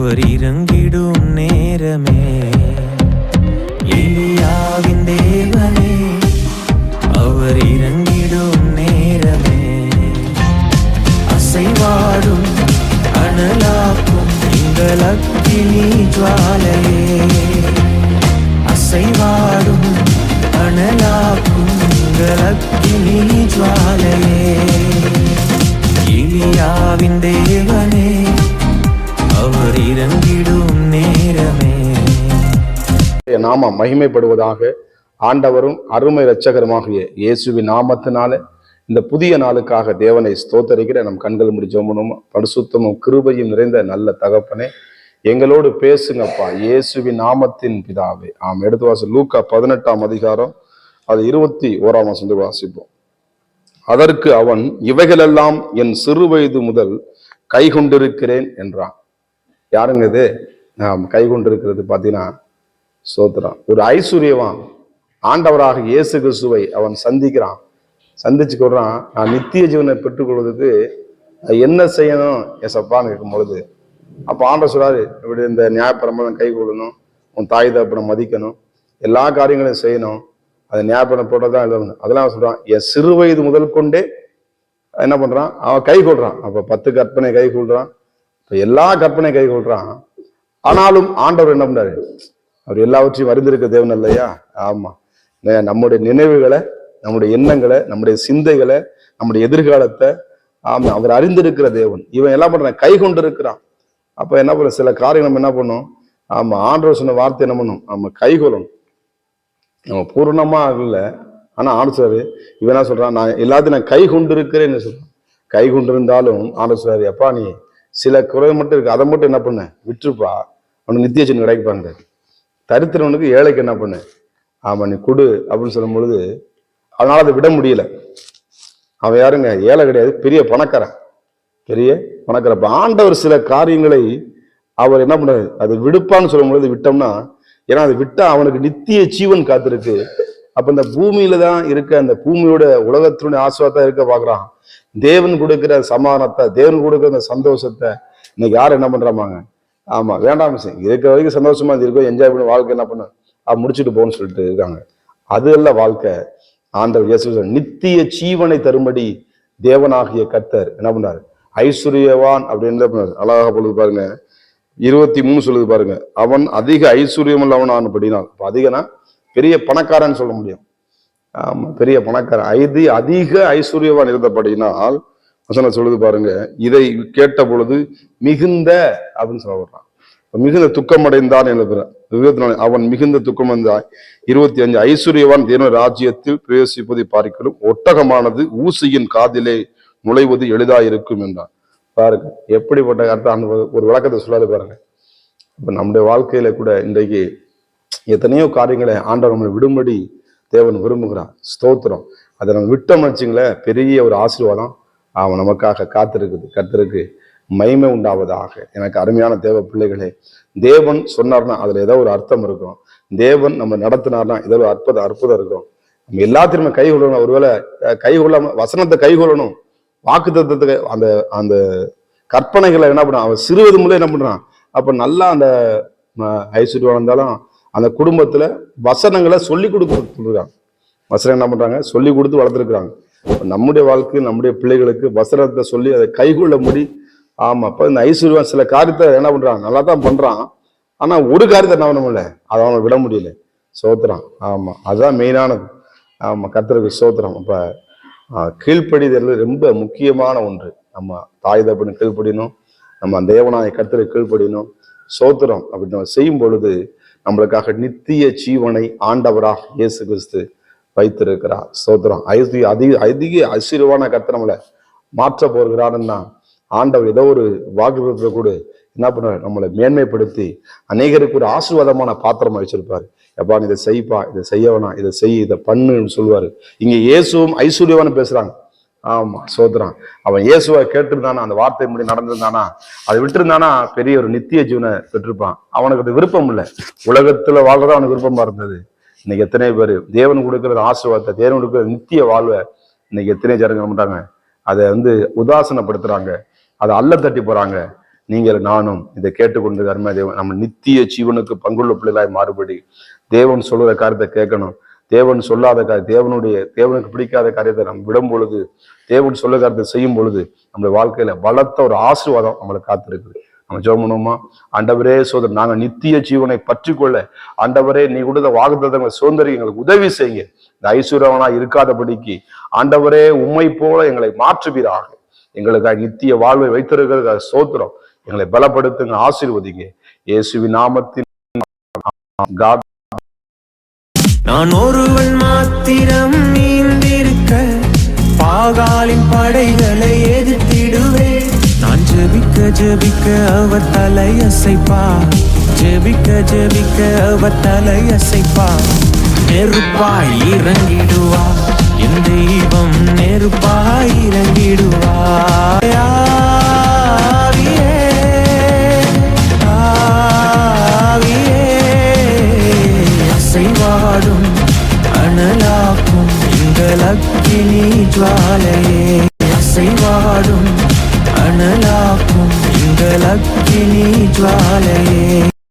அவர் இறங்கிடும் நேரமே, எலியாவின் தேவனே அவர் இறங்கிடும் நேரமே, அசைவாடும் அனலாக்கும் எங்கள் அக்கினி ஜுவாலையே, அசைவாடும் அனலாக்கும் எங்கள் அக்கினி ஜுவாலையே, எலியாவின் தேவனே அவர் இறங்கிடும் நேரமே. நாமம் மகிமைப்படுவதாக. ஆண்டவரும் அருமை இரட்சகருமாகிய இயேசுவின் நாமத்தினால இந்த புதிய நாளுக்காக தேவனை ஸ்தோத்தரிக்கிற நம் கண்கள் முடிச்சோம். பரிசுத்தமும் கிருபையும் நிறைந்த நல்ல தகப்பனே, எங்களோடு பேசுங்கப்பா, இயேசுவின் நாமத்தின் பிதாவே. எடுத்து வாசி லூக்கா 18ஆம் அதிகாரம், அது 21ஆம் வசனத்தை வாசிப்போம். அதற்கு அவன், இவைகளெல்லாம் என் சிறு வயது முதல் கை கொண்டிருக்கிறேன் என்றான். யாருங்க இது நாம் கை கொண்டிருக்கிறது? பார்த்தீங்கன்னா சோத்திரம், ஒரு ஐஸ்வர்யவான் ஆண்டவராக இயேசு கிறிஸ்துவை அவன் சந்திக்கிறான். சந்திச்சு கொள்றான், நான் நித்திய ஜீவனை பெற்றுக்கொள்வதற்கு என்ன செய்யணும் எசப்பான்னு கேட்கும் பொழுது, அப்போ ஆண்டவர் சொல்றாரு, இப்படி இந்த நியாயப்பிரமாணம் கை கொள்ளணும், உன் தாய் தகப்பனை மதிக்கணும், எல்லா காரியங்களையும் செய்யணும், அதை நியாயப்பிரமாணம் போட்டதான் எழுதணும். அதெல்லாம் சொல்றான். என் சிறு வயது முதல் கொண்டே என்ன பண்றான், அவன் கை கொள்றான். அப்ப 10 கற்பனை கை கொள்றான், எல்லா கற்பனை கை கொள்றான். ஆனாலும் ஆண்டவர் என்ன பண்றாரு, அவர் எல்லாவற்றையும் அறிந்திருக்க தேவன் இல்லையா? ஆமா, நம்முடைய நினைவுகளை, நம்முடைய எண்ணங்களை, நம்முடைய சிந்தைகளை, நம்முடைய எதிர்காலத்தை ஆமா அவர் அறிந்திருக்கிற தேவன். இவன் என்ன பண்றான், கை கொண்டு இருக்கிறான். அப்ப என்ன பண்ண, சில காரியங்கள் நம்ம என்ன பண்ணும், ஆமா ஆண்டவர் சொன்ன வார்த்தை என்ன பண்ணும், நம்ம கை கொள்ளணும். நம்ம பூர்ணமா இல்லை, ஆனா ஆண்டவர் இவன் என்ன சொல்றான், நான் எல்லாத்தையும் நான் கை கொண்டு இருக்கிறேன்னு சொல்றான். கை கொண்டு இருந்தாலும் ஆண்டவர் சொல்றாரு, எப்பா நீ சில குறை மட்டும் இருக்கு, அதை மட்டும் என்ன பண்ண விட்டுருப்பா, அவனுக்கு நித்திய ஜீவன் கிடைப்பாங்க. தரித்திரவனுக்கு ஏழைக்கு என்ன பண்ணு, ஆமா நீ கொடு அப்படின்னு சொல்லும் பொழுது அதனால அதை விட முடியல. அவன் யாருங்க, ஏழை கிடையாது, பெரிய பணக்காரன், பெரிய பணக்காரன். அப்ப ஆண்டவர் சில காரியங்களை அவர் என்ன பண்றாரு, அது விடுப்பான்னு சொல்லும் பொழுது விட்டோம்னா, ஏன்னா அது விட்டா அவனுக்கு நித்திய ஜீவன் காத்திருக்கு. அப்ப இந்த பூமியில தான் இருக்க, அந்த பூமியோட உலகத்தினுடைய ஆசீர்வாதத்தை இருக்க பாக்குறான். தேவன் கொடுக்கிற சமாதானத்தை, தேவன் கொடுக்கிற அந்த சந்தோஷத்தை இன்னைக்கு யாரும் என்ன பண்றாமாங்க, ஆமா வேண்டாம் இருக்கிற வரைக்கும் சந்தோஷமா இருக்கும், என்ஜாய் பண்ணி வாழ்க்கை என்ன பண்ண முடிச்சுட்டு போகணும்னு சொல்லிட்டு இருக்காங்க. அது அல்ல வாழ்க்கை. ஆண்டவர் இயேசு நித்திய ஜீவனை தரும்படி தேவனாகிய கர்த்தர் என்ன பண்ணாரு, ஐஸ்வர்யவான் அப்படின்னு அழகாக பொழுது பாருங்க. 23 சொல்லுது பாருங்க, அவன் அதிக ஐஸ்வர்யம் உள்ளவன் அப்படின்னா, அதிகனா பெரிய பணக்காரன்னு சொல்ல முடியும். ஆமா பெரிய பணக்காரன், அதிக ஐஸ்வர்யவான் இருந்தபடினால் வசனம் சொல்லுது பாருங்க, இதை கேட்ட பொழுது மிகுந்த அப்படின்னு சொல்ல வர்றான். மிகுந்த துக்கம் அடைந்தான் எழுதுறான். 24 அவன் மிகுந்த துக்கம் அடைந்தான். 25 ஐஸ்வர்யவான் தேவ ராஜ்யத்தில் பிரவேசிப்பதை பார்க்கிறோம், ஒட்டகமானது ஊசியின் காதிலே நுழைவது எளிதாயிருக்கும் என்றான். பாருங்க எப்படிப்பட்ட அர்த்தம், ஒரு விளக்கத்தை சொல்லாது பாருங்க. இப்ப நம்முடைய வாழ்க்கையில கூட இன்றைக்கு எத்தனையோ காரியங்களை ஆண்டவர் நம்மளை விடும்படி தேவன் விரும்புகிறான். ஸ்தோத்திரம். அதை நம்ம விட்டோம்னு வச்சுங்களேன், பெரிய ஒரு ஆசீர்வாதம் அவன் நமக்காக காத்திருக்குது. கர்த்தருக்கு மகிமை உண்டாவதாக. எனக்கு அருமையான தேவ பிள்ளைகளே, தேவன் சொன்னார்னா அதுல ஏதோ ஒரு அர்த்தம் இருக்கும். தேவன் நம்ம நடத்தினார்னா ஏதோ ஒரு அற்புதம் இருக்கும். நம்ம எல்லாத்தையுமே கை கொள்ளணும். ஒருவேளை கை கொள்ளாம வசனத்தை கை கொள்ளணும், வாக்கு தத்துவத்தை, அந்த அந்த கற்பனைகளை என்ன பண்ணான், அவன் சிறுவது மூலம் என்ன பண்றான். அப்ப நல்லா அந்த ஐஸ்வர்யம் இருந்தாலும் அந்த குடும்பத்துல வசனங்களை சொல்லி கொடுத்துருக்காங்க. வசனம் என்ன பண்றாங்க, சொல்லி கொடுத்து வளர்த்துருக்குறாங்க. நம்முடைய வாழ்க்கை, நம்முடைய பிள்ளைகளுக்கு வசனத்தை சொல்லி அதை கைகொள்ள முடி. ஆமா, அப்ப இந்த ஐஸ்வர்யம் சில காரியத்தை என்ன பண்றான், நல்லா தான் பண்றான், ஆனா ஒரு காரியத்தை என்ன பண்ண முடியல, அதை அவனை விட முடியல. சோத்திரம். ஆமா, அதுதான் மெயினானது. ஆமா, கர்த்தருக்கு சோத்திரம். அப்ப கீழ்ப்படிதல் ரொம்ப முக்கியமான ஒன்று. நம்ம தாய் தகப்பனுக்கு கீழ்ப்படியணும், நம்ம தேவனாய கர்த்தருக்கு கீழ்ப்படியணும். சோத்திரம். அப்படி நம்ம செய்யும் பொழுது நம்மளுக்காக நித்திய ஜீவனை ஆண்டவராக இயேசு கிறிஸ்து வைத்திருக்கிறார். சோத்திரம். அதிக ஐஸ்வர்யவான கர்த்தர் நம்மளை மாற்ற போகிறாருன்னா, ஆண்டவர் ஏதோ ஒரு வாக்குறுதியை கூட என்ன பண்ணுவார், நம்மளை மேன்மைப்படுத்தி அநேகருக்கு ஒரு ஆசீர்வாதமான பாத்திரமா வச்சிருப்பாரு. எப்பா இதை செய்ப்பா, இதை செய்ய வேணாம், இதை செய், இதை பண்ணுன்னு சொல்லுவாரு. இங்க இயேசுவும் ஐஸ்வர்யவான்னு பேசுறாங்க. ஆமா, சோத்திரம். அவன் இயேசுவை கேட்டிருந்தானா, அந்த வார்த்தை முடி நடந்திருந்தானா, அதை விட்டுருந்தானா பெரிய ஒரு நித்திய ஜீவனை பெற்றிருப்பான். அவனுக்கு அது விருப்பம் இல்லை, உலகத்துல வாழ்றதா அவனுக்கு விருப்பமா இருந்தது. இன்னைக்கு எத்தனை பேர் தேவன் கொடுக்கறது ஆசீர்வாதத்தை, தேவன் கொடுக்கிற நித்திய வாழ்வை இன்னைக்கு எத்தனை ஜனங்க பண்றாங்க, அதை உதாசனப்படுத்துறாங்க, அதை அல்ல தட்டி போறாங்க. நீங்கள் நானும் இதை கேட்டுக்கொண்டு அருமை தேவன் நம்ம நித்திய ஜீவனுக்கு பங்குள்ள பிள்ளைகளாய் மாறுபடி தேவன் சொல்லுற காரியத்தை கேட்கணும். தேவன் சொல்லாத தேவனுக்கு பிடிக்காத காரியத்தை நம்ம விடும் பொழுது, தேவன் சொல்ல காரியத்தை செய்யும் பொழுது நம்முடைய வாழ்க்கையில பலத்த ஒரு ஆசீர்வாதம் நம்மளை காத்திருக்குது. நம்ம ஜெபம் பண்ணுவோமா? ஆண்டவரே சோதரன், நாங்க நித்திய ஜீவனை பற்றி கொள்ள ஆண்டவரே நீ கொடுத்த வாக்குத்தத்தங்களை சுதந்திரி எங்களுக்கு உதவி செய்யுங்க. இந்த ஐஸ்வர்யவனா இருக்காதபடிக்கு ஆண்டவரே உம்மை போல எங்களை மாற்றுவீராக. எங்களுக்கு நித்திய வாழ்வை வைத்திருக்கிறது சோத்திரம். எங்களை பலப்படுத்துங்க, ஆசீர்வதிங்க. இயேசுவின் நாமத்தில். நான் ஒருவன் மாத்திரம் நீந்திருக்க பாகாலின் படைகளை எதிர்த்திடுவேன். நான் ஜெபிக்க ஜெபிக்க அவர் தலையசைப்பா, ஜெபிக்க ஜெபிக்க அவர் தலையசைப்பா. நெருப்பாய் இறங்கிடுவா என் தெய்வம், நெருப்பாய் இறங்கிடுவா. அசைவாடும் அனலாக்கும் எங்கள் அக்கினி ஜுவாலையே, அசைவாடும் அனலாக்கும் எங்கள் அக்கினி ஜுவாலையே.